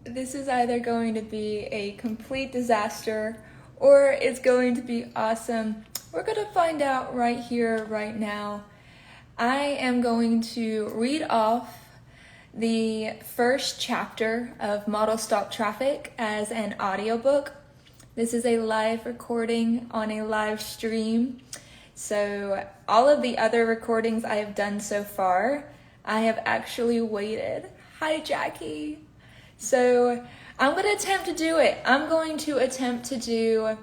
This is either going to be a complete disaster or it's going to be awesome. We're going to find out right here, right now. I am going to read off the first chapter of Model Stop Traffic as an audiobook. This is a live recording on a live stream. So all of the other recordings I have done so far, I have actually waited. Hi, Jackie. So I'm going to attempt to do it. I'm going to attempt to do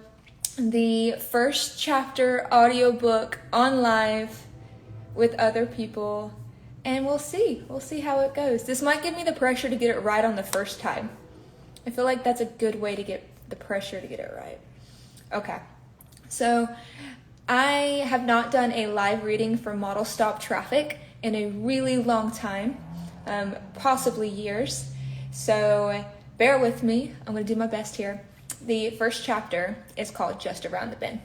the first chapter audiobook on live with other people, and we'll see. We'll see how it goes. This might give me the pressure to get it right on the first time. I feel like that's a good way to get the pressure to get it right. Okay, so I have not done a live reading for Model Stop Traffic in a really long time, possibly years. So bear with me. I'm going to do my best here. The first chapter is called Just Around the Bend.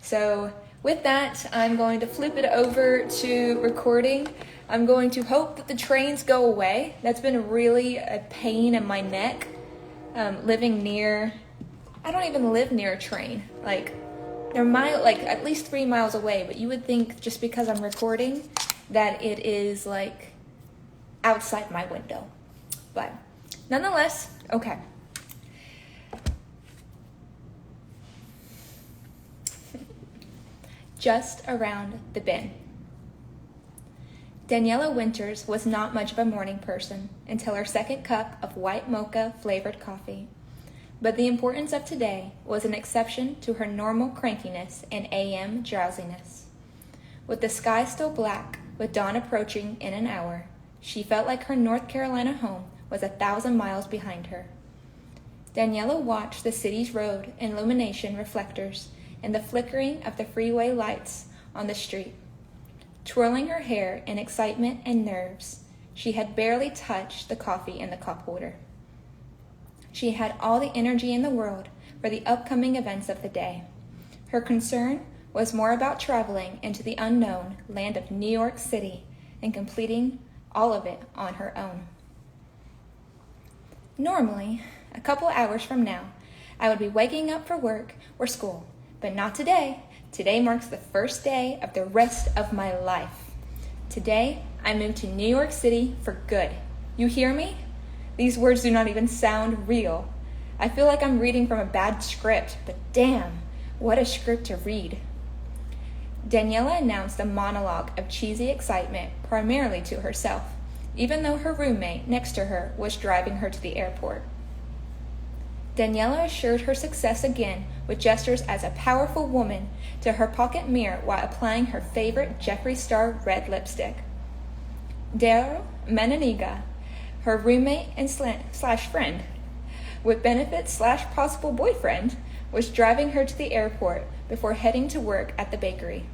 So with that, I'm going to flip it over to recording. I'm going to hope that the trains go away. That's been really a pain in my neck. Living near, I don't even live near a train. They're at least 3 miles away, but you would think just because I'm recording that it is outside my window. But nonetheless, okay. Just around the bend. Daniela Winters was not much of a morning person until her second cup of white mocha flavored coffee. But the importance of today was an exception to her normal crankiness and AM drowsiness. With the sky still black, with dawn approaching in an hour, she felt like her North Carolina home was 1,000 miles behind her. Daniela watched the city's road and illumination reflectors and the flickering of the freeway lights on the street. Twirling her hair in excitement and nerves, she had barely touched the coffee in the cup holder. She had all the energy in the world for the upcoming events of the day. Her concern was more about traveling into the unknown land of New York City and completing all of it on her own. Normally, a couple hours from now, I would be waking up for work or school, but not today. Today marks the first day of the rest of my life. Today, I moved to New York City for good. You hear me? These words do not even sound real. I feel like I'm reading from a bad script, but damn, what a script to read. Daniela announced a monologue of cheesy excitement primarily to herself, even though her roommate next to her was driving her to the airport. Daniela assured her success again with gestures as a powerful woman to her pocket mirror while applying her favorite Jeffree Star red lipstick. Daryl Menaniga, her roommate and slash friend, with benefits slash possible boyfriend, was driving her to the airport before heading to work at the bakery.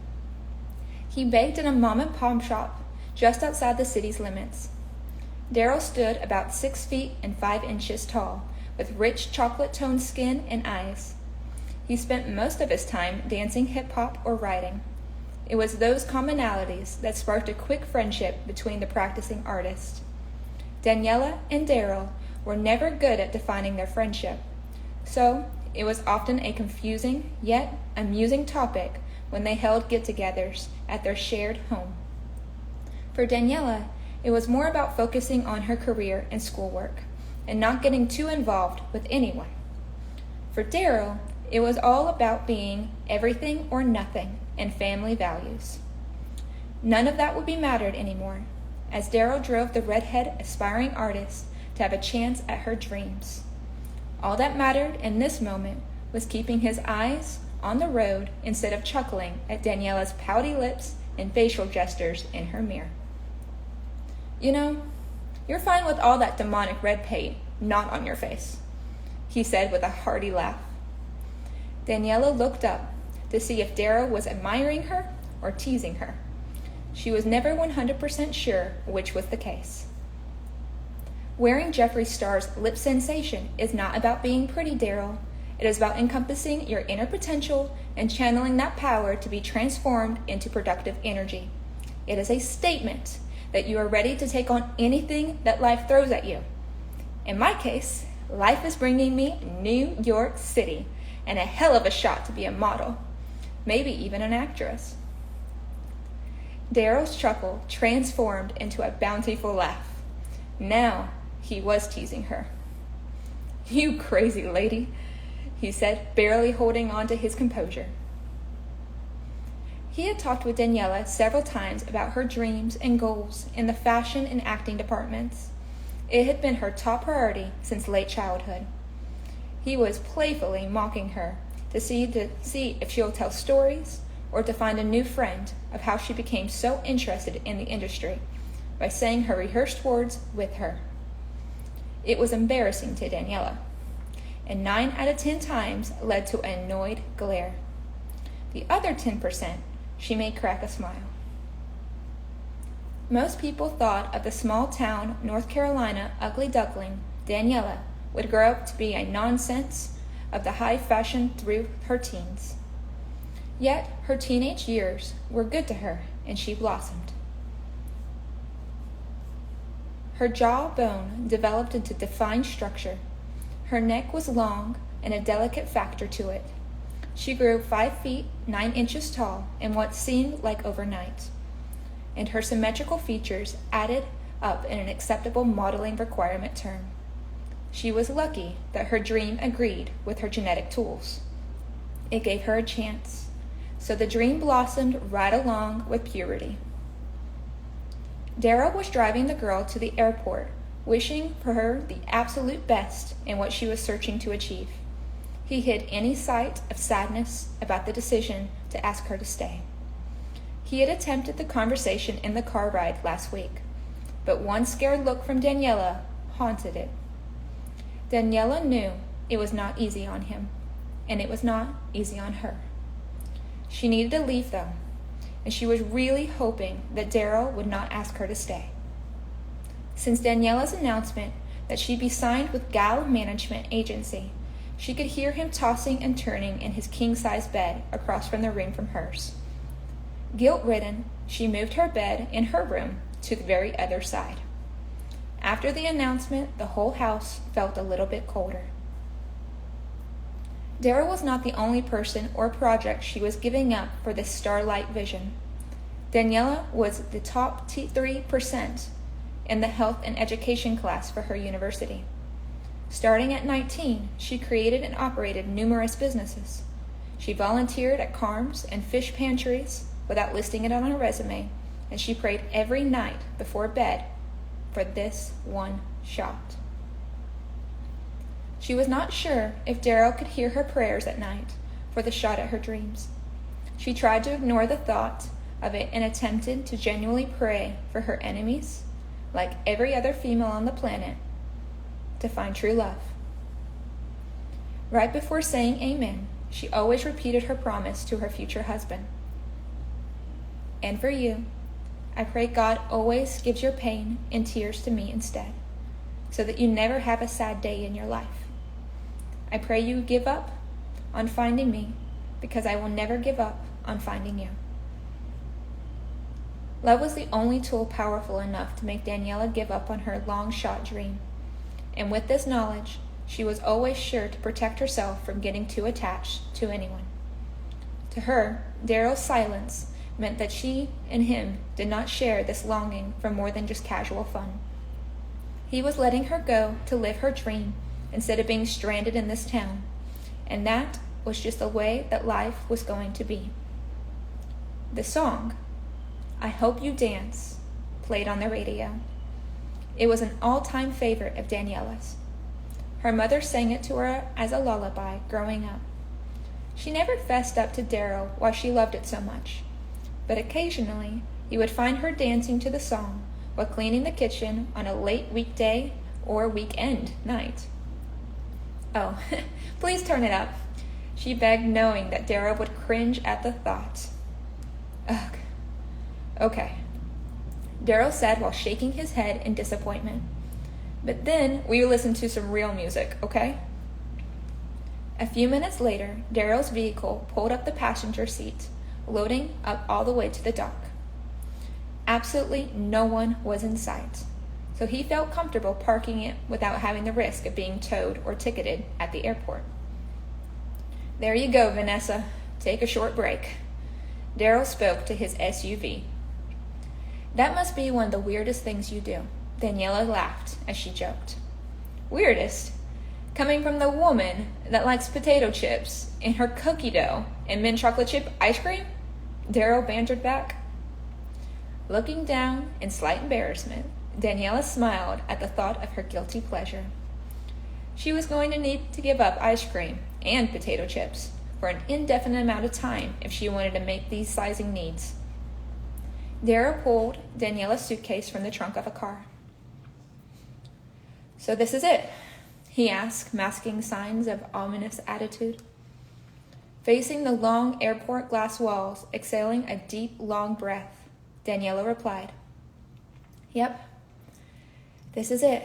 He baked in a mom and pop shop just outside the city's limits. Daryl stood about 6 feet and 5 inches tall, with rich chocolate-toned skin and eyes. He spent most of his time dancing hip-hop or writing. It was those commonalities that sparked a quick friendship between the practicing artists. Daniela and Daryl were never good at defining their friendship, so it was often a confusing yet amusing topic when they held get-togethers at their shared home. For Daniela, it was more about focusing on her career and schoolwork, and not getting too involved with anyone. For Daryl, it was all about being everything or nothing and family values. None of that would be mattered anymore, as Daryl drove the redhead aspiring artist to have a chance at her dreams. All that mattered in this moment was keeping his eyes on the road instead of chuckling at Daniela's pouty lips and facial gestures in her mirror. You know, you're fine with all that demonic red paint not on your face, he said with a hearty laugh. Daniela looked up to see if Daryl was admiring her or teasing her. She was never 100% sure which was the case. Wearing Jeffree Star's lip sensation is not about being pretty, Daryl. It is about encompassing your inner potential and channeling that power to be transformed into productive energy. It is a statement that you are ready to take on anything that life throws at you. In my case, life is bringing me New York City and a hell of a shot to be a model, maybe even an actress. Daryl's chuckle transformed into a bountiful laugh. Now he was teasing her. "You crazy lady," he said, barely holding on to his composure. He had talked with Daniela several times about her dreams and goals in the fashion and acting departments. It had been her top priority since late childhood. He was playfully mocking her to see if she'll tell stories or to find a new friend of how she became so interested in the industry by saying her rehearsed words with her. It was embarrassing to Daniela, and 9 out of 10 times led to an annoyed glare. The other 10% she made crack a smile. Most people thought of the small-town North Carolina ugly duckling, Daniela, would grow up to be a nonsense of the high fashion through her teens. Yet her teenage years were good to her, and she blossomed. Her jawbone developed into defined structure. Her neck was long and a delicate factor to it. She grew 5 feet 9 inches tall in what seemed like overnight, and her symmetrical features added up in an acceptable modeling requirement term. She was lucky that her dream agreed with her genetic tools. It gave her a chance, so the dream blossomed right along with puberty. Daryl was driving the girl to the airport, wishing for her the absolute best in what she was searching to achieve. He hid any sight of sadness about the decision to ask her to stay. He had attempted the conversation in the car ride last week, but one scared look from Daniela haunted it. Daniela knew it was not easy on him, and it was not easy on her. She needed to leave, though, and she was really hoping that Daryl would not ask her to stay. Since Daniela's announcement that she'd be signed with Gal Management Agency, she could hear him tossing and turning in his king-size bed across from the room from hers. Guilt-ridden, she moved her bed in her room to the very other side. After the announcement, the whole house felt a little bit colder. Daryl was not the only person or project she was giving up for this starlight vision. Daniela was the top 3% in the health and education class for her university. Starting at 19, she created and operated numerous businesses. She volunteered at farms and fish pantries without listing it on her resume, and she prayed every night before bed for this one shot. She was not sure if Daryl could hear her prayers at night for the shot at her dreams. She tried to ignore the thought of it and attempted to genuinely pray for her enemies, like every other female on the planet, to find true love. Right before saying amen, she always repeated her promise to her future husband. "And for you, I pray God always gives your pain and tears to me instead, so that you never have a sad day in your life. I pray you give up on finding me, because I will never give up on finding you." Love was the only tool powerful enough to make Daniela give up on her long-shot dream. And with this knowledge, she was always sure to protect herself from getting too attached to anyone. To her, Daryl's silence meant that she and him did not share this longing for more than just casual fun. He was letting her go to live her dream instead of being stranded in this town, and that was just the way that life was going to be. The song, "I Hope You Dance," played on the radio. It was an all-time favorite of Daniela's. Her mother sang it to her as a lullaby growing up. She never fessed up to Daryl why she loved it so much, but occasionally he would find her dancing to the song while cleaning the kitchen on a late weekday or weekend night. "Oh, please turn it up," she begged, knowing that Daryl would cringe at the thought. "Ugh, okay," Daryl said while shaking his head in disappointment. "But then we listen to some real music, okay?" A few minutes later, Daryl's vehicle pulled up the passenger seat, loading up all the way to the dock. Absolutely no one was in sight, so he felt comfortable parking it without having the risk of being towed or ticketed at the airport. "There you go, Vanessa. Take a short break." Daryl spoke to his SUV. "That must be one of the weirdest things you do," Daniela laughed as she joked. "Weirdest? Coming from the woman that likes potato chips and her cookie dough and mint chocolate chip ice cream?" Daryl bantered back. Looking down in slight embarrassment, Daniela smiled at the thought of her guilty pleasure. She was going to need to give up ice cream and potato chips for an indefinite amount of time if she wanted to make these sizing needs. Daryl pulled Daniela's suitcase from the trunk of a car. "So this is it?" he asked, masking signs of ominous attitude. Facing the long airport glass walls, exhaling a deep, long breath, Daniela replied, "Yep, this is it."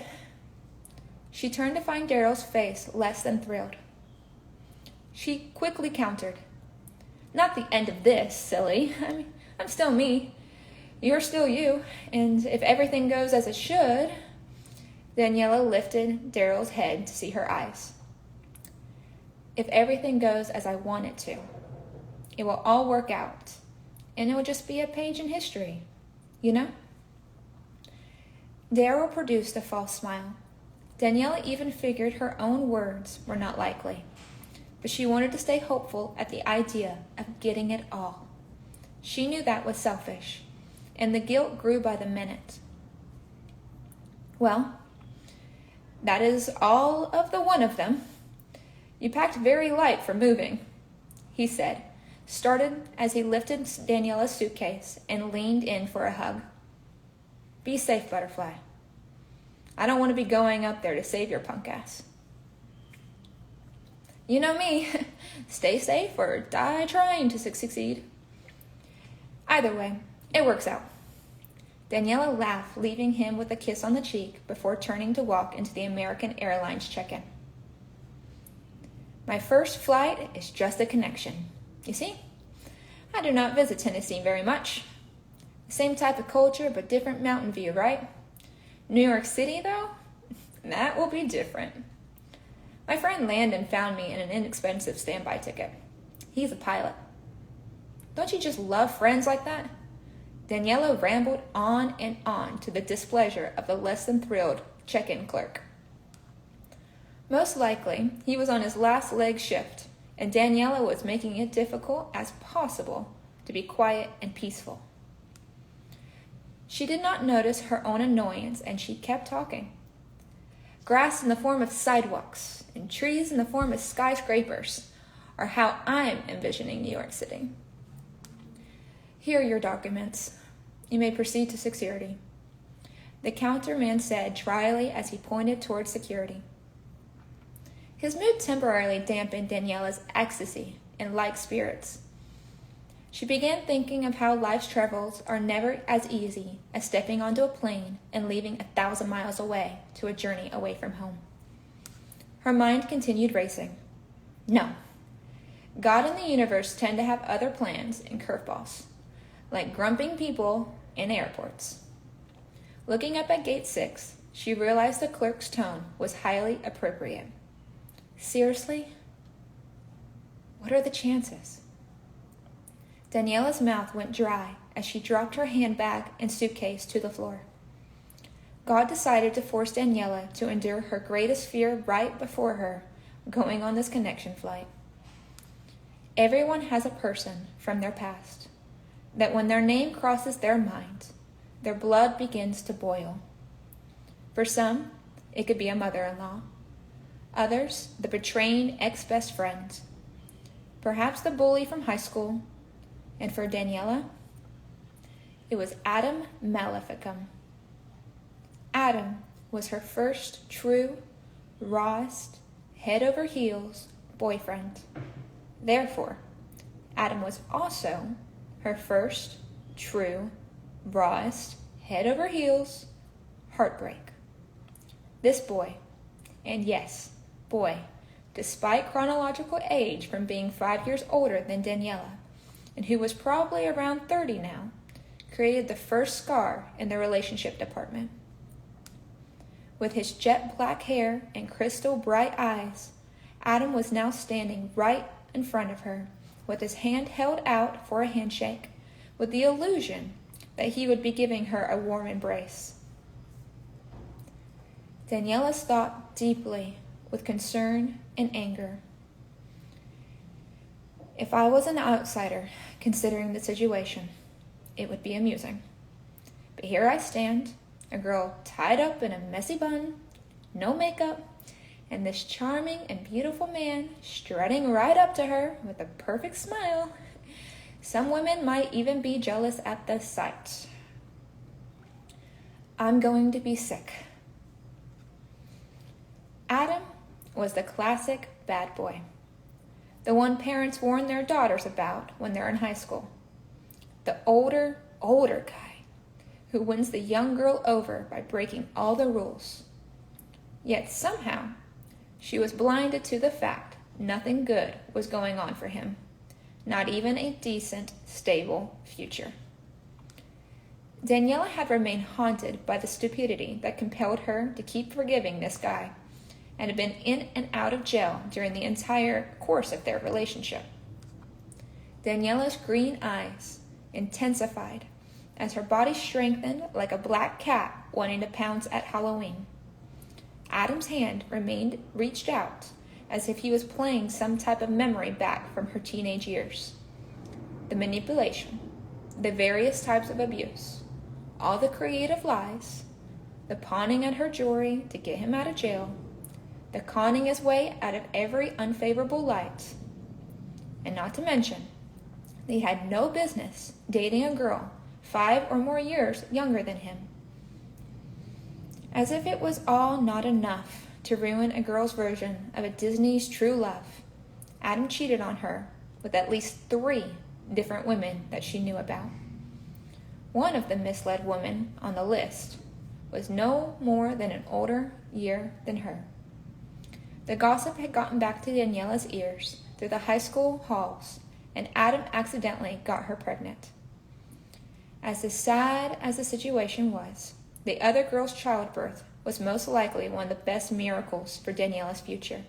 She turned to find Daryl's face less than thrilled. She quickly countered, "Not the end of this, silly. I'm still me. You're still you. And if everything goes as it should..." Daniela lifted Daryl's head to see her eyes. "If everything goes as I want it to, it will all work out, and it will just be a page in history, you know?" Daryl produced a false smile. Daniela even figured her own words were not likely, but she wanted to stay hopeful at the idea of getting it all. She knew that was selfish, and the guilt grew by the minute. "Well, that is all of the one of them. You packed very light for moving," he said, started as he lifted Daniela's suitcase and leaned in for a hug. "Be safe, Butterfly. I don't want to be going up there to save your punk ass." "You know me. Stay safe or die trying to succeed. Either way, it works out." Daniela laughed, leaving him with a kiss on the cheek before turning to walk into the American Airlines check-in. "My first flight is just a connection. You see, I do not visit Tennessee very much. Same type of culture, but different mountain view, right? New York City, though, that will be different. My friend Landon found me in an inexpensive standby ticket. He's a pilot. Don't you just love friends like that?" Daniela rambled on and on to the displeasure of the less than thrilled check-in clerk. Most likely, he was on his last leg shift, and Daniela was making it difficult as possible to be quiet and peaceful. She did not notice her own annoyance, and she kept talking. "Grass in the form of sidewalks and trees in the form of skyscrapers are how I'm envisioning New York City. Here are your documents. You may proceed to security," the counterman said dryly as he pointed towards security. His mood temporarily dampened Daniela's ecstasy and light spirits. She began thinking of how life's travels are never as easy as stepping onto a plane and leaving 1,000 miles away to a journey away from home. Her mind continued racing. No. God and the universe tend to have other plans and curveballs, like grumping people in airports. Looking up at gate 6, she realized the clerk's tone was highly appropriate. Seriously? What are the chances? Daniela's mouth went dry as she dropped her handbag and suitcase to the floor. God decided to force Daniela to endure her greatest fear right before her going on this connection flight. Everyone has a person from their past that when their name crosses their mind, their blood begins to boil. For some, it could be a mother-in-law. Others, the betraying ex-best friend. Perhaps the bully from high school. And for Daniela, it was Adam Maleficum. Adam was her first true, rawest, head-over-heels boyfriend. Therefore, Adam was also her first true, rawest, head-over-heels heartbreak. This boy, and yes, boy, despite chronological age from being 5 years older than Daniela, and who was probably around 30 now, created the first scar in the relationship department. With his jet black hair and crystal bright eyes, Adam was now standing right in front of her, with his hand held out for a handshake, with the illusion that he would be giving her a warm embrace. Daniela's thought deeply, with concern and anger. If I was an outsider considering the situation, it would be amusing. But here I stand, a girl tied up in a messy bun, no makeup, and this charming and beautiful man strutting right up to her with a perfect smile. Some women might even be jealous at the sight. I'm going to be sick. Adam was the classic bad boy, the one parents warn their daughters about when they're in high school. The older guy who wins the young girl over by breaking all the rules. Yet somehow, she was blinded to the fact nothing good was going on for him, not even a decent, stable future. Daniela had remained haunted by the stupidity that compelled her to keep forgiving this guy, and had been in and out of jail during the entire course of their relationship. Daniela's green eyes intensified as her body strengthened like a black cat wanting to pounce at Halloween. Adam's hand remained reached out as if he was playing some type of memory back from her teenage years. The manipulation, the various types of abuse, all the creative lies, the pawning at her jewelry to get him out of jail, the conning his way out of every unfavorable light. And not to mention, he had no business dating a girl 5 or more years younger than him. As if it was all not enough to ruin a girl's version of a Disney's true love, Adam cheated on her with at least 3 different women that she knew about. One of the misled women on the list was no more than an older year than her. The gossip had gotten back to Daniela's ears through the high school halls, and Adam accidentally got her pregnant. As sad as the situation was, the other girl's childbirth was most likely one of the best miracles for Daniela's future.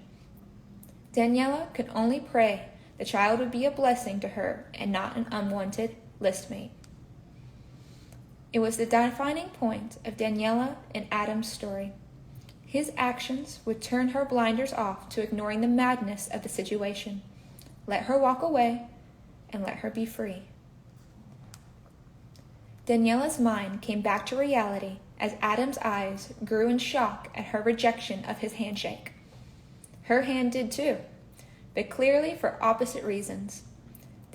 Daniela could only pray the child would be a blessing to her and not an unwanted listmate. It was the defining point of Daniela and Adam's story. His actions would turn her blinders off to ignoring the madness of the situation, let her walk away, and let her be free. Daniela's mind came back to reality as Adam's eyes grew in shock at her rejection of his handshake. Her hand did too, but clearly for opposite reasons.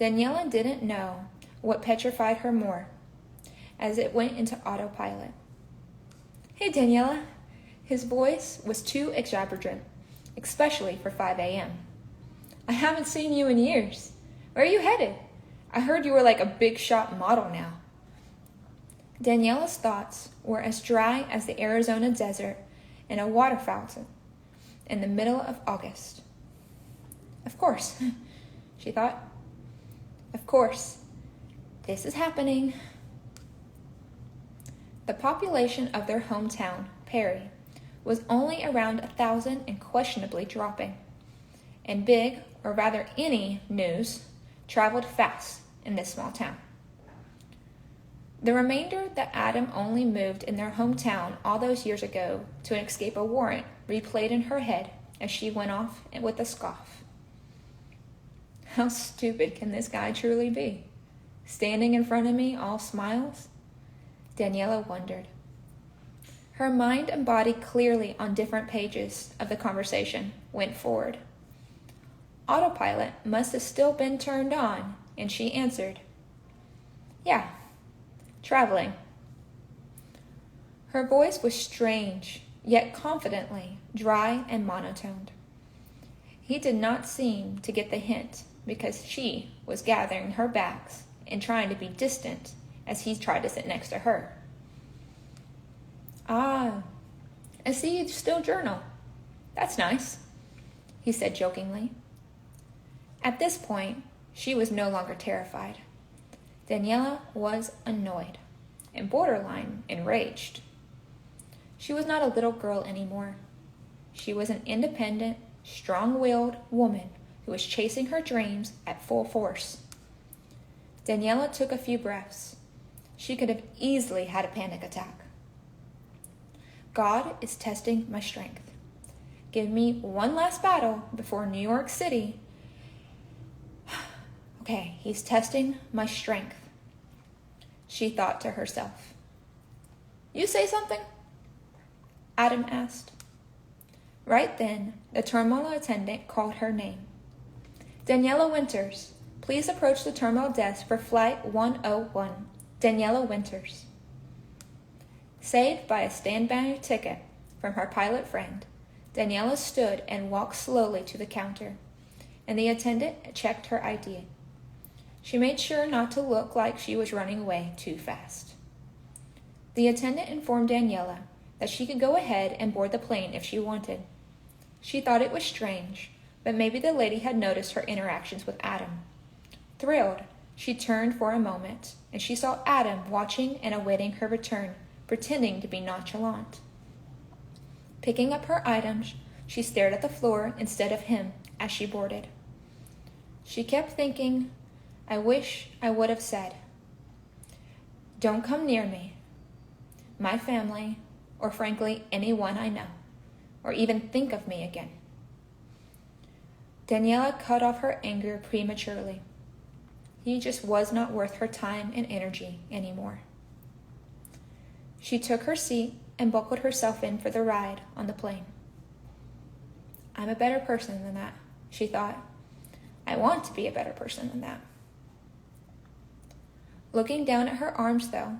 Daniela didn't know what petrified her more, as it went into autopilot. Hey, Daniela. His voice was too extravagant, especially for 5 a.m. I haven't seen you in years. Where are you headed? I heard you were like a big shot model now. Daniela's thoughts were as dry as the Arizona desert in a water fountain in the middle of August. Of course, she thought. Of course, this is happening. The population of their hometown, Perry, was only around 1,000 and questionably dropping. And big, or rather any, news traveled fast in this small town. The remainder that Adam only moved in their hometown all those years ago to escape a warrant replayed in her head as she went off with a scoff. How stupid can this guy truly be? Standing in front of me all smiles? Daniela wondered. Her mind and body clearly on different pages of the conversation went forward. Autopilot must have still been turned on, and she answered, Yeah, traveling. Her voice was strange, yet confidently dry and monotoned. He did not seem to get the hint because she was gathering her bags and trying to be distant as he tried to sit next to her. Ah, I see you still journal. That's nice, he said jokingly. At this point, she was no longer terrified. Daniela was annoyed and borderline enraged. She was not a little girl anymore. She was an independent, strong-willed woman who was chasing her dreams at full force. Daniela took a few breaths. She could have easily had a panic attack. God is testing my strength. Give me one last battle before New York City. Okay, he's testing my strength, she thought to herself. You say something? Adam asked. Right then, the terminal attendant called her name. Daniela Winters, please approach the terminal desk for Flight 101. Daniela Winters. Saved by a standby ticket from her pilot friend, Daniela stood and walked slowly to the counter, and the attendant checked her ID. She made sure not to look like she was running away too fast. The attendant informed Daniela that she could go ahead and board the plane if she wanted. She thought it was strange, but maybe the lady had noticed her interactions with Adam. Thrilled, she turned for a moment, and she saw Adam watching and awaiting her return, pretending to be nonchalant. Picking up her items, she stared at the floor instead of him as she boarded. She kept thinking, I wish I would have said, don't come near me, my family, or frankly anyone I know, or even think of me again. Daniela cut off her anger prematurely. He just was not worth her time and energy anymore. She took her seat and buckled herself in for the ride on the plane. I'm a better person than that, she thought. I want to be a better person than that. Looking down at her arms, though,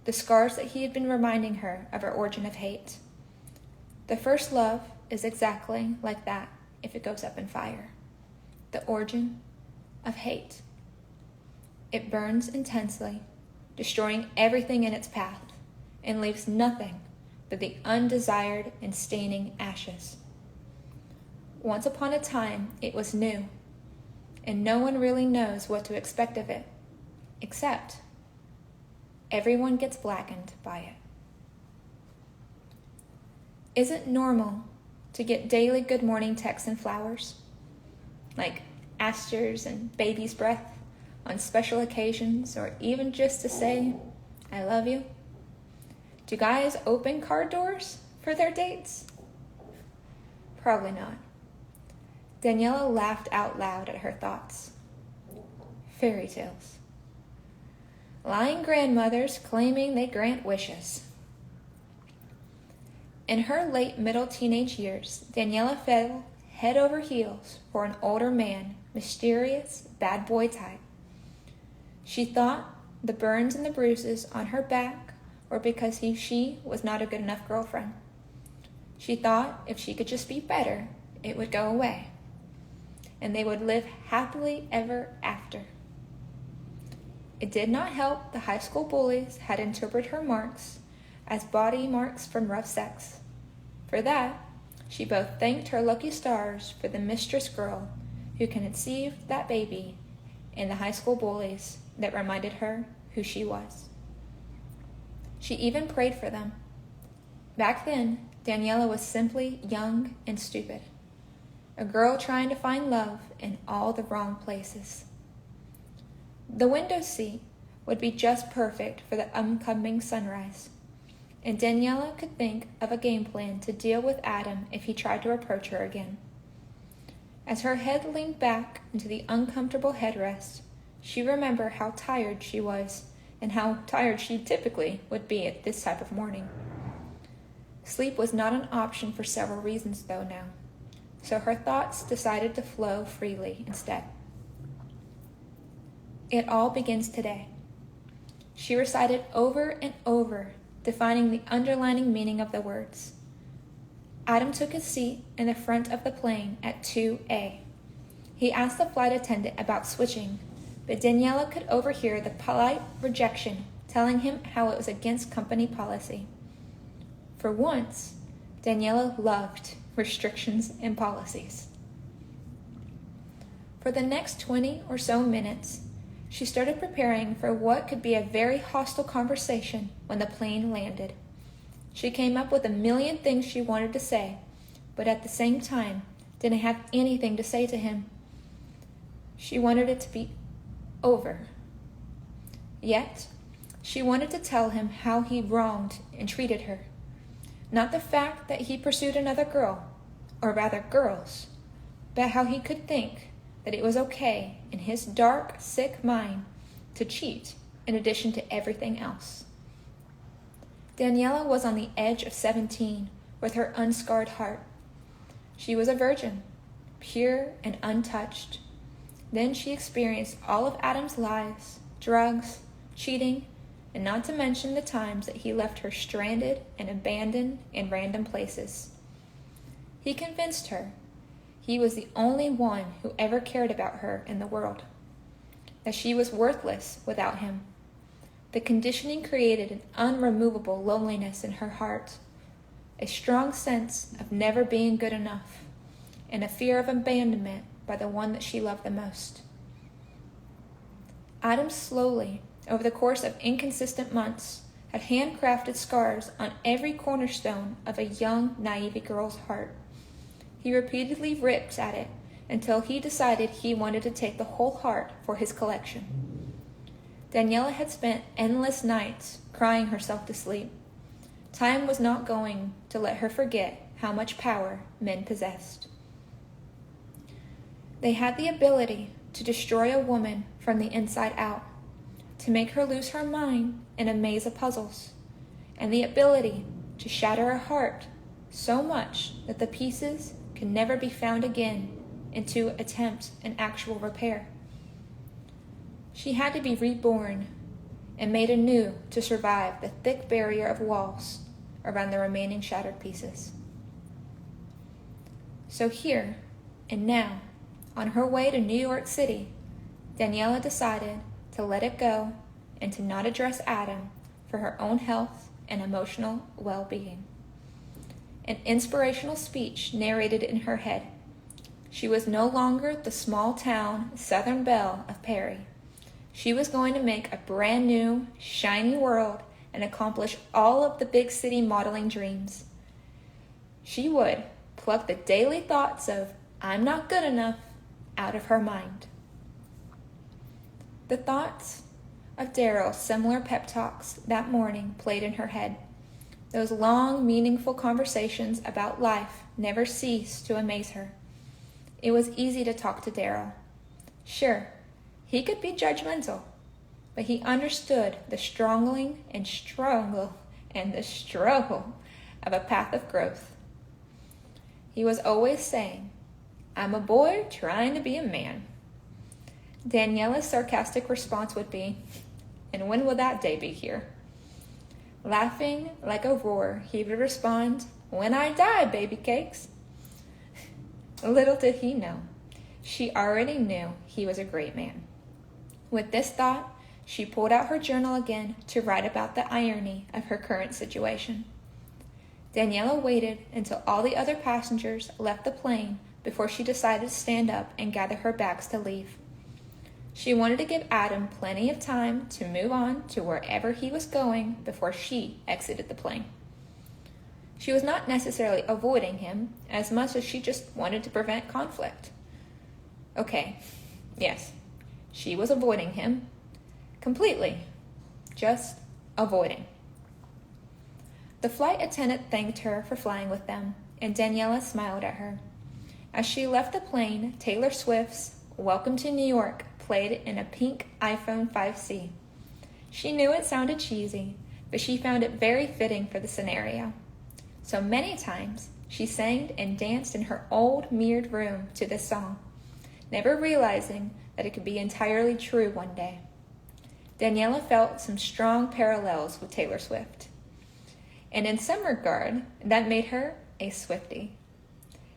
the scars that he had been reminding her of her origin of hate. The first love is exactly like that if it goes up in fire. The origin of hate. It burns intensely, destroying everything in its path, and leaves nothing but the undesired and staining ashes. Once upon a time, it was new, and no one really knows what to expect of it, except everyone gets blackened by it. Is it normal to get daily good morning texts and flowers, like asters and baby's breath on special occasions, or even just to say, I love you? Do guys open car doors for their dates? Probably not. Daniela laughed out loud at her thoughts. Fairy tales. Lying grandmothers claiming they grant wishes. In her late middle teenage years, Daniela fell head over heels for an older man, mysterious, bad boy type. She thought the burns and the bruises on her back were because she was not a good enough girlfriend. She thought if she could just be better, it would go away, and they would live happily ever after. It did not help the high school bullies had interpreted her marks as body marks from rough sex. For that, she both thanked her lucky stars for the mistress girl who conceived that baby and the high school bullies that reminded her who she was. She even prayed for them. Back then, Daniela was simply young and stupid, a girl trying to find love in all the wrong places. The window seat would be just perfect for the oncoming sunrise, and Daniela could think of a game plan to deal with Adam if he tried to approach her again. As her head leaned back into the uncomfortable headrest, she remembered how tired she was and how tired she typically would be at this type of morning. Sleep was not an option for several reasons, though, now, so her thoughts decided to flow freely instead. It all begins today. She recited over and over, defining the underlining meaning of the words. Adam took his seat in the front of the plane at 2A. He asked the flight attendant about switching, but Daniela could overhear the polite rejection telling him how it was against company policy. For once, Daniela loved restrictions and policies. For the next 20 or so minutes, she started preparing for what could be a very hostile conversation when the plane landed. She came up with a million things she wanted to say, but at the same time, didn't have anything to say to him. She wanted it to be over. Yet, she wanted to tell him how he wronged and treated her. Not the fact that he pursued another girl, or rather girls, but how he could think that it was okay in his dark, sick mind to cheat in addition to everything else. Daniela was on the edge of 17 with her unscarred heart. She was a virgin, pure and untouched. Then she experienced all of Adam's lies, drugs, cheating, and not to mention the times that he left her stranded and abandoned in random places. He convinced her he was the only one who ever cared about her in the world, that she was worthless without him. The conditioning created an unremovable loneliness in her heart, a strong sense of never being good enough, and a fear of abandonment by the one that she loved the most. Adam slowly, over the course of inconsistent months, had handcrafted scars on every cornerstone of a young, naive girl's heart. He repeatedly ripped at it until he decided he wanted to take the whole heart for his collection. Daniela had spent endless nights crying herself to sleep. Time was not going to let her forget how much power men possessed. They had the ability to destroy a woman from the inside out, to make her lose her mind in a maze of puzzles, and the ability to shatter her heart so much that the pieces can never be found again and to attempt an actual repair. She had to be reborn and made anew to survive the thick barrier of walls around the remaining shattered pieces. So here and now, on her way to New York City, Daniela decided to let it go and to not address Adam for her own health and emotional well-being. An inspirational speech narrated in her head. She was no longer the small-town Southern belle of Perry. She was going to make a brand new, shiny world and accomplish all of the big city modeling dreams. She would pluck the daily thoughts of, "I'm not good enough," out of her mind. The thoughts of Daryl's similar pep talks that morning played in her head. Those long, meaningful conversations about life never ceased to amaze her. It was easy to talk to Daryl. Sure, he could be judgmental, but he understood the strangling and struggle of a path of growth. He was always saying, "I'm a boy trying to be a man." Daniela's sarcastic response would be, "And when will that day be here?" Laughing like a roar, he would respond, "When I die, baby cakes." Little did he know, she already knew he was a great man. With this thought, she pulled out her journal again to write about the irony of her current situation. Daniela waited until all the other passengers left the plane before she decided to stand up and gather her bags to leave. She wanted to give Adam plenty of time to move on to wherever he was going before she exited the plane. She was not necessarily avoiding him as much as she just wanted to prevent conflict. Okay, yes, she was avoiding him. Completely. Just avoiding. The flight attendant thanked her for flying with them, and Daniela smiled at her. As she left the plane, Taylor Swift's "Welcome to New York" played in a pink iPhone 5C. She knew it sounded cheesy, but she found it very fitting for the scenario. So many times, she sang and danced in her old mirrored room to this song, never realizing that it could be entirely true one day. Daniela felt some strong parallels with Taylor Swift. And in some regard, that made her a Swiftie.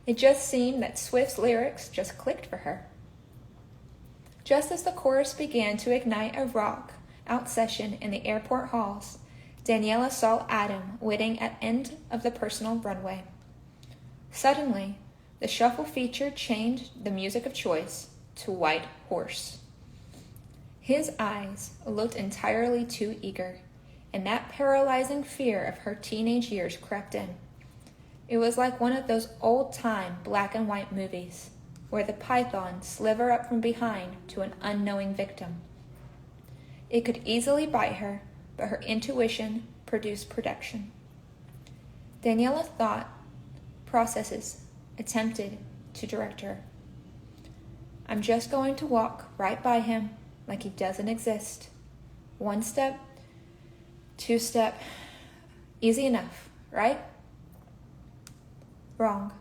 It just seemed that Swift's lyrics just clicked for her. Just as the chorus began to ignite a rock-out session in the airport halls, Daniela saw Adam waiting at end of the personal runway. Suddenly, the shuffle feature changed the music of choice to White Horse. His eyes looked entirely too eager, and that paralyzing fear of her teenage years crept in. It was like one of those old-time black and white movies, where the python sliver up from behind to an unknowing victim. It could easily bite her, but her intuition produced protection. Daniela thought processes attempted to direct her. I'm just going to walk right by him like he doesn't exist. 1 step, 2 step, easy enough, right? Wrong.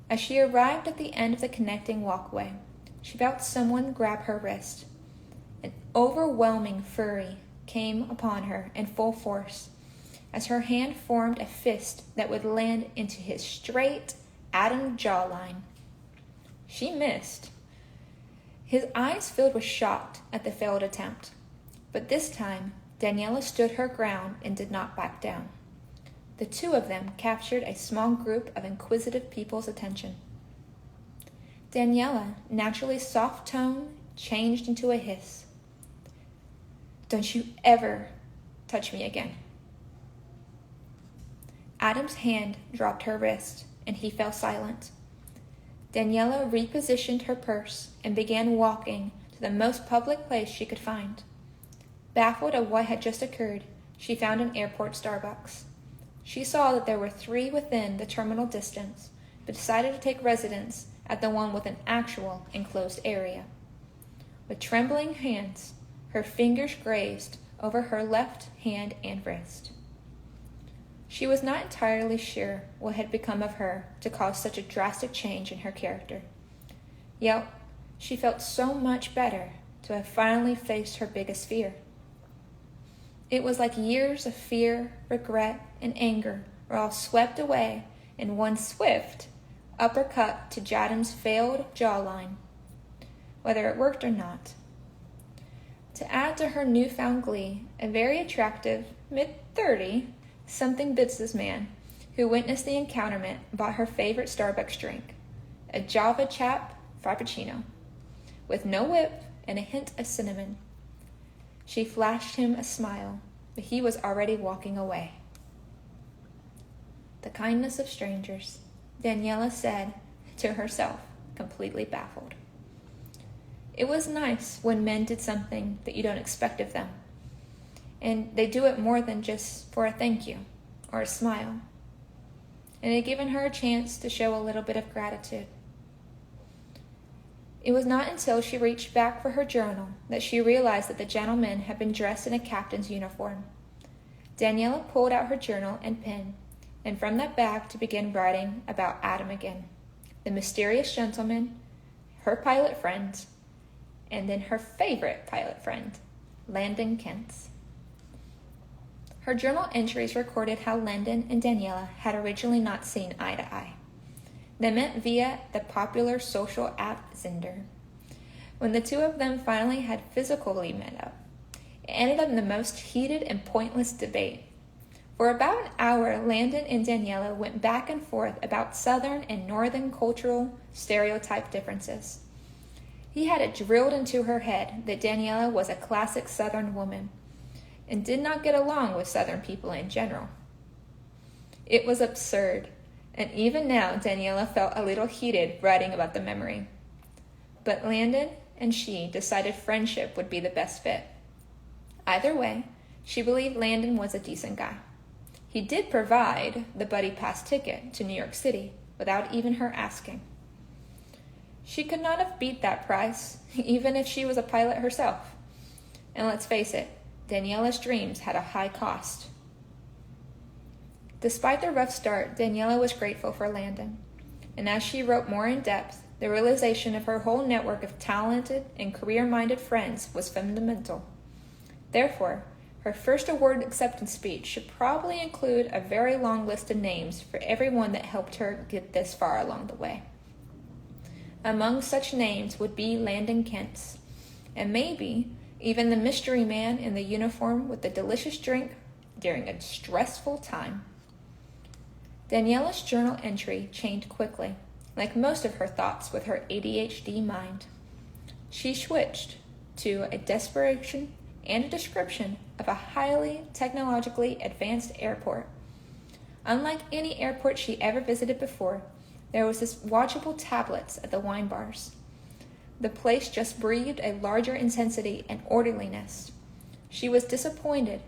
As she arrived at the end of the connecting walkway, she felt someone grab her wrist. An overwhelming fury came upon her in full force as her hand formed a fist that would land into his straight, Adam jawline. She missed. His eyes filled with shock at the failed attempt, but this time Daniela stood her ground and did not back down. The two of them captured a small group of inquisitive people's attention. Daniela, naturally soft-toned, changed into a hiss. Don't you ever touch me again. Adam's hand dropped her wrist, and he fell silent. Daniela repositioned her purse and began walking to the most public place she could find. Baffled at what had just occurred, she found an airport Starbucks. She saw that there were 3 within the terminal distance, but decided to take residence at the one with an actual enclosed area. With trembling hands, her fingers grazed over her left hand and wrist. She was not entirely sure what had become of her to cause such a drastic change in her character. Yet, she felt so much better to have finally faced her biggest fear. It was like years of fear, regret, and anger were all swept away in one swift uppercut to Jadam's failed jawline, whether it worked or not. To add to her newfound glee, a very attractive, mid-30, something businessman who witnessed the encounterment bought her favorite Starbucks drink, a Java Chap Frappuccino, with no whip and a hint of cinnamon. She flashed him a smile, but he was already walking away. The kindness of strangers, Daniela said to herself, completely baffled. It was nice when men did something that you don't expect of them, and they do it more than just for a thank you or a smile. And it had given her a chance to show a little bit of gratitude. It was not until she reached back for her journal that she realized that the gentleman had been dressed in a captain's uniform. Daniela pulled out her journal and pen, and from that bag to begin writing about Adam again, the mysterious gentleman, her pilot friend, and then her favorite pilot friend, Landon Kent's. Her journal entries recorded how Landon and Daniela had originally not seen eye to eye. They met via the popular social app Tinder. When the two of them finally had physically met up, it ended up in the most heated and pointless debate. For about an hour, Landon and Daniela went back and forth about Southern and Northern cultural stereotype differences. He had it drilled into her head that Daniela was a classic Southern woman and did not get along with Southern people in general. It was absurd, and even now Daniela felt a little heated writing about the memory. But Landon and she decided friendship would be the best fit. Either way, she believed Landon was a decent guy. He did provide the buddy pass ticket to New York City without even her asking. She could not have beat that price, even if she was a pilot herself. And let's face it, Daniela's dreams had a high cost. Despite the rough start, Daniela was grateful for Landon. And as she wrote more in depth, the realization of her whole network of talented and career-minded friends was fundamental. Therefore, her first award acceptance speech should probably include a very long list of names for everyone that helped her get this far along the way. Among such names would be Landon Kent's, and maybe even the mystery man in the uniform with the delicious drink during a stressful time. Daniela's journal entry changed quickly, like most of her thoughts with her ADHD mind. She switched to a description and a description of a highly technologically advanced airport. Unlike any airport she ever visited before, there was this watchable tablets at the wine bars. The place just breathed a larger intensity and orderliness. She was disappointed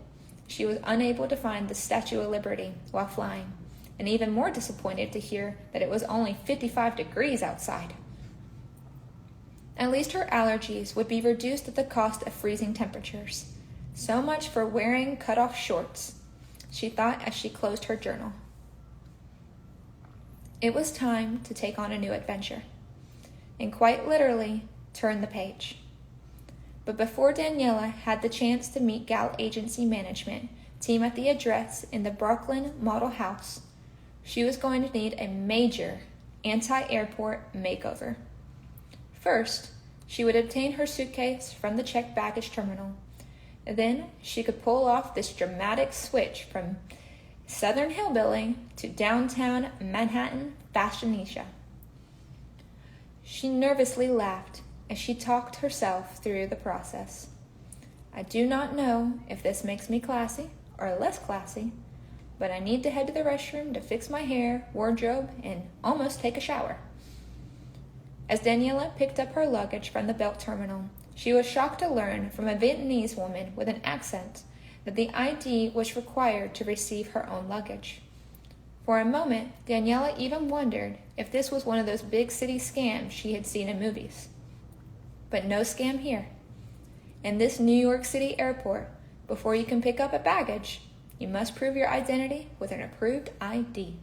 she was unable to find the Statue of Liberty while flying, and even more disappointed to hear that it was only 55 degrees outside. At least her allergies would be reduced at the cost of freezing temperatures. So much for wearing cut-off shorts, she thought as she closed her journal. It was time to take on a new adventure, and quite literally, turn the page. But before Daniela had the chance to meet Gal Agency management team at the address in the Brooklyn Model House, she was going to need a major anti-airport makeover. First, she would obtain her suitcase from the checked baggage terminal. Then she could pull off this dramatic switch from Southern hillbilly to downtown Manhattan fashionista. She nervously laughed as she talked herself through the process. I do not know if this makes me classy or less classy, but I need to head to the restroom to fix my hair, wardrobe, and almost take a shower. As Daniela picked up her luggage from the belt terminal, she was shocked to learn from a Vietnamese woman with an accent that the ID was required to receive her own luggage. For a moment, Daniela even wondered if this was one of those big city scams she had seen in movies. But no scam here. In this New York City airport, before you can pick up a baggage, you must prove your identity with an approved ID.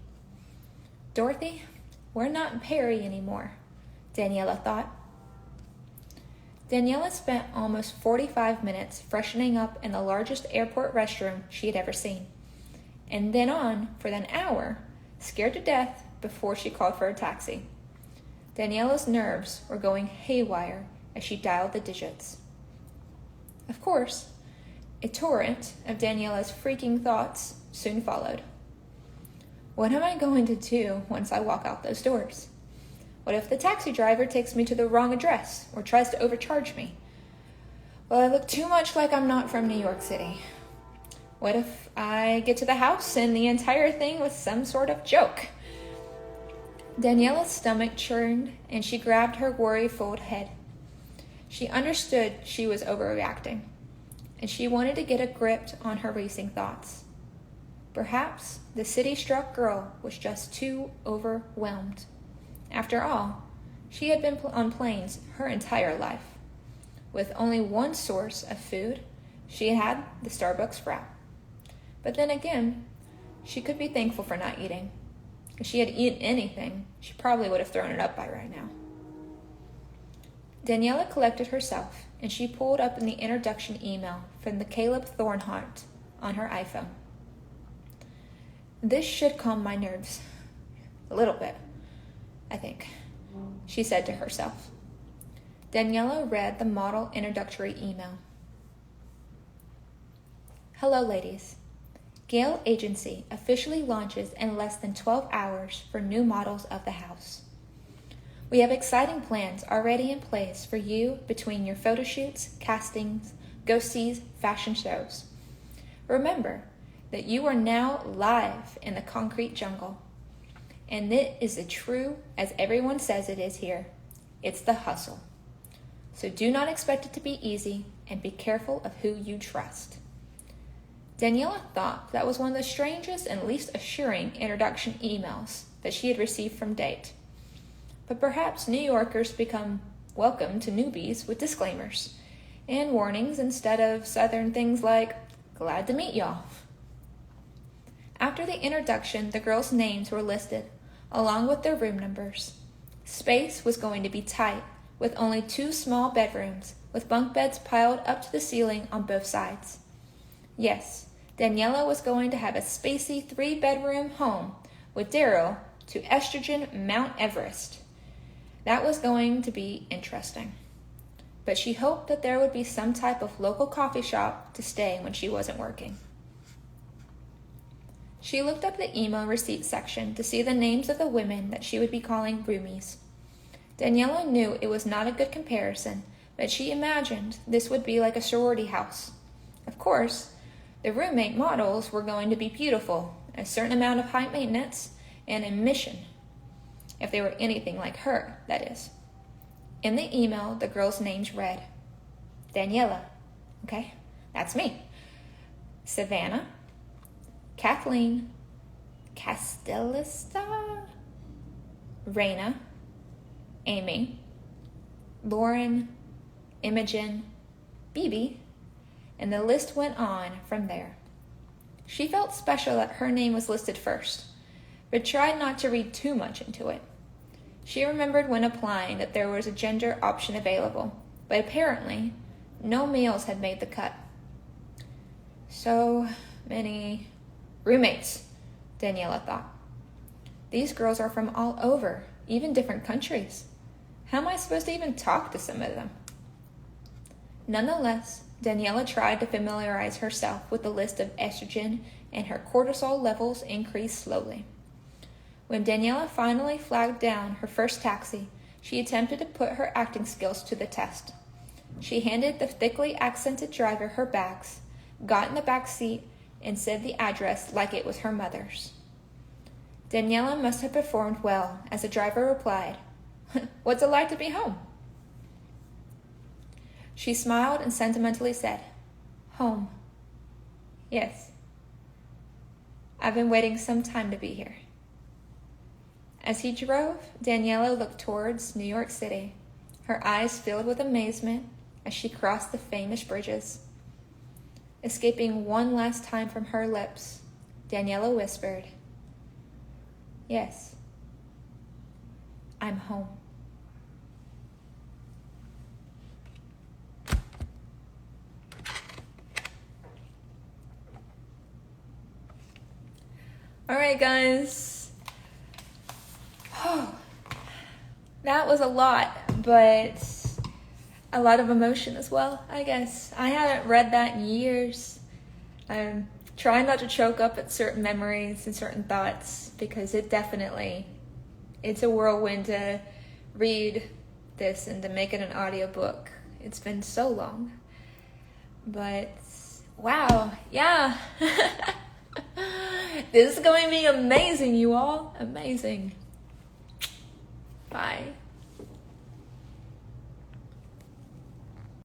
Dorothy, we're not in Perry anymore, Daniela thought. Daniela spent almost 45 minutes freshening up in the largest airport restroom she had ever seen, and then on for an hour, scared to death before she called for a taxi. Daniela's nerves were going haywire as she dialed the digits. Of course, a torrent of Daniela's freaking thoughts soon followed. What am I going to do once I walk out those doors? What if the taxi driver takes me to the wrong address or tries to overcharge me? Will I look too much like I'm not from New York City? What if I get to the house and the entire thing was some sort of joke? Daniela's stomach churned and she grabbed her worry-filled head. She understood she was overreacting, and she wanted to get a grip on her racing thoughts. Perhaps the city-struck girl was just too overwhelmed. After all, she had been on planes her entire life. With only one source of food, she had the Starbucks wrap. But then again, she could be thankful for not eating. If she had eaten anything, she probably would have thrown it up by right now. Daniela collected herself, and she pulled up in the introduction email from the Caleb Thornhart on her iPhone. This should calm my nerves. A little bit, I think, she said to herself. Daniela read the model introductory email. Hello, ladies. Gale Agency officially launches in less than 12 hours for new models of the house. We have exciting plans already in place for you between your photo shoots, castings, go-sees, fashion shows. Remember that you are now live in the concrete jungle. And it is as true as everyone says it is here. It's the hustle. So do not expect it to be easy, and be careful of who you trust. Daniela thought that was one of the strangest and least assuring introduction emails that she had received from date. But perhaps New Yorkers become welcome to newbies with disclaimers and warnings instead of Southern things like, glad to meet y'all. After the introduction, the girls' names were listed, along with their room numbers. Space was going to be tight, with only 2 small bedrooms, with bunk beds piled up to the ceiling on both sides. Yes, Daniela was going to have a spacey 3-bedroom home with Daryl to estrogen Mount Everest. That was going to be interesting. But she hoped that there would be some type of local coffee shop to stay when she wasn't working. She looked up the email receipt section to see the names of the women that she would be calling roomies. Daniela knew it was not a good comparison, but she imagined this would be like a sorority house. Of course, The roommate models were going to be beautiful, a certain amount of high maintenance, and a mission. If they were anything like her, that is. In the email, the girls' names read, Daniela, okay, that's me, Savannah, Kathleen, Castellista, Raina, Amy, Lauren, Imogen, Bibi, and the list went on from there. She felt special that her name was listed first, but tried not to read too much into it. She remembered when applying that there was a gender option available, but apparently no males had made the cut. So many roommates, Daniela thought. These girls are from all over, even different countries. How am I supposed to even talk to some of them? Nonetheless, Daniela tried to familiarize herself with the list of estrogen, and her cortisol levels increased slowly. When Daniela finally flagged down her first taxi, she attempted to put her acting skills to the test. She handed the thickly accented driver her bags, got in the back seat, and said the address like it was her mother's. Daniela must have performed well, as the driver replied, "What's it like to be home?" She smiled and sentimentally said, "Home. Yes. I've been waiting some time to be here." As he drove, Daniela looked towards New York City, her eyes filled with amazement as she crossed the famous bridges. Escaping one last time from her lips, Daniela whispered, "Yes, I'm home." All right, guys. That was a lot, but a lot of emotion as well, I guess. I haven't read that in years. I'm trying not to choke up at certain memories and certain thoughts because it's a whirlwind to read this and to make it an audiobook. It's been so long. But, wow, yeah. This is going to be amazing, you all. Amazing. Bye.